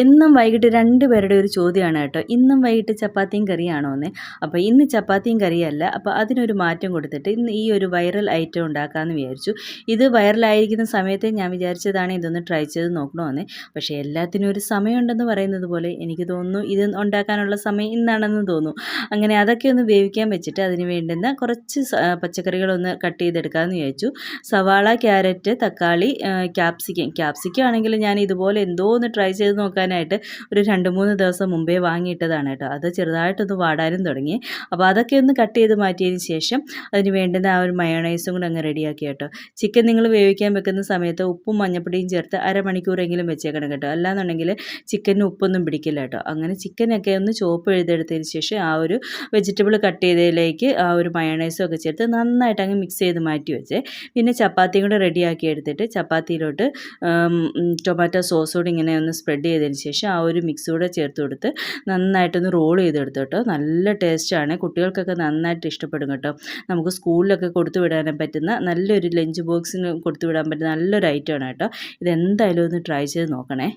എന്നും വൈകിട്ട് 2 പേരുടെ ഒരു ചോദ്യമാണ് കേട്ടോ. ഇന്നും വൈകിട്ട് ചപ്പാത്തിയും കറിയാണോ എന്ന്. അപ്പോൾ ഇന്ന് ചപ്പാത്തിയും കറിയല്ല. അപ്പോൾ അതിനൊരു മാറ്റം കൊടുത്തിട്ട് ഇന്ന് ഈ ഒരു വൈറൽ ഐറ്റം ഉണ്ടാക്കാമെന്ന് വിചാരിച്ചു. ഇത് വൈറലായിരിക്കുന്ന സമയത്ത് ഞാൻ വിചാരിച്ചതാണ് ഇതൊന്ന് ട്രൈ ചെയ്ത് നോക്കണമെന്ന്. പക്ഷേ എല്ലാത്തിനും ഒരു സമയമുണ്ടെന്ന് പറയുന്നത് പോലെ എനിക്ക് തോന്നുന്നു ഇത് ഉണ്ടാക്കാനുള്ള സമയം ഇന്നാണെന്ന് തോന്നുന്നു. അങ്ങനെ അതൊക്കെ ഒന്ന് വേവിക്കാൻ വെച്ചിട്ട് അതിന് വേണ്ടുന്ന കുറച്ച് പച്ചക്കറികളൊന്ന് കട്ട് ചെയ്തെടുക്കാമെന്ന് വിചാരിച്ചു. സവാള, ക്യാരറ്റ്, തക്കാളി, ക്യാപ്സിക്കം ആണെങ്കിൽ ഞാൻ ഇതുപോലെ എന്തോ ഒന്ന് ട്രൈ ചെയ്ത് നോക്കാനായിട്ട് ഒരു 2-3 ദിവസം മുമ്പേ വാങ്ങിയിട്ടതാണ് കേട്ടോ. അത് ചെറുതായിട്ടൊന്ന് വാടാനും തുടങ്ങി. അപ്പോൾ അതൊക്കെ ഒന്ന് കട്ട് ചെയ്ത് മാറ്റിയതിന് ശേഷം അതിന് വേണ്ടുന്ന ആ ഒരു മയോണൈസും കൂടെ അങ്ങ് റെഡിയാക്കി കേട്ടോ. ചിക്കൻ നിങ്ങൾ വേവിക്കാൻ വെക്കുന്ന സമയത്ത് ഉപ്പും മഞ്ഞപ്പൊടിയും ചേർത്ത് അരമണിക്കൂറെങ്കിലും വെച്ചേക്കണം കേട്ടോ. അല്ലാന്നുണ്ടെങ്കിൽ ചിക്കനിന് ഉപ്പൊന്നും പിടിക്കില്ല കേട്ടോ. അങ്ങനെ ചിക്കനൊക്കെ ഒന്ന് ചോപ്പ് എഴുതെടുത്തതിന് ശേഷം ആ ഒരു വെജിറ്റബിൾ കട്ട് ചെയ്തതിലേക്ക് ആ ഒരു മയോണൈസും ഒക്കെ ചേർത്ത് നന്നായിട്ട് അങ്ങ് മിക്സ് ചെയ്ത് മാറ്റി വെച്ചേ. പിന്നെ ചപ്പാത്തിയും കൂടെ റെഡിയാക്കി എടുത്തിട്ട് ചപ്പാത്തിയിലോട്ട് ടൊമാറ്റോ സോസ് കൂടി ഇങ്ങനെ ഒന്ന് സ്പ്രെഡ് ചെയ്തതിന് ശേഷം ആ ഒരു മിക്സ് കൂടെ ചേർത്ത് കൊടുത്ത് നന്നായിട്ടൊന്ന് റോൾ ചെയ്തെടുത്തു കേട്ടോ. നല്ല ടേസ്റ്റാണ്, കുട്ടികൾക്കൊക്കെ നന്നായിട്ട് ഇഷ്ടപ്പെടും കേട്ടോ. നമുക്ക് സ്കൂളിലൊക്കെ കൊടുത്തു വിടാൻ പറ്റുന്ന നല്ലൊരു ലഞ്ച് ബോക്സിന് കൊടുത്തു വിടാൻ പറ്റുന്ന നല്ലൊരു ഐറ്റമാണ് കേട്ടോ. ഇതെന്തായാലും ഒന്ന് ട്രൈ ചെയ്ത് നോക്കണേ.